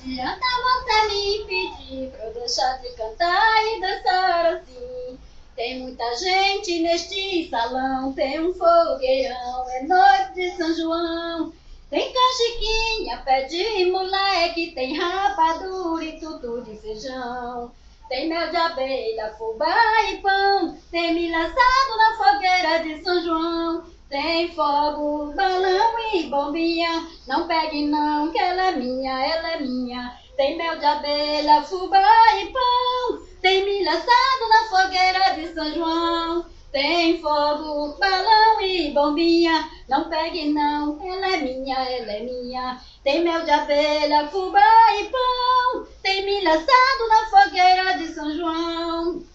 adianta você me pedir pra eu deixar de cantar e dançar assim. Tem muita gente neste salão, tem um fogueirão, é noite de São João. Tem canjiquinha, pé de moleque, tem rapadura e tutu de feijão. Tem mel de abelha, fubá e pão, tem milho assado na fogueira de São João. Tem fogo, balão e bombinha, não pegue não, que ela é minha, ela é minha. Tem mel de abelha, fubá e pão, tem milho assado na fogueira de São João. Tem fogo, balão e bombinha, não pegue não, ela é minha, ela é minha. Tem mel de abelha, fubá e pão, tem milho assado na fogueira de São João.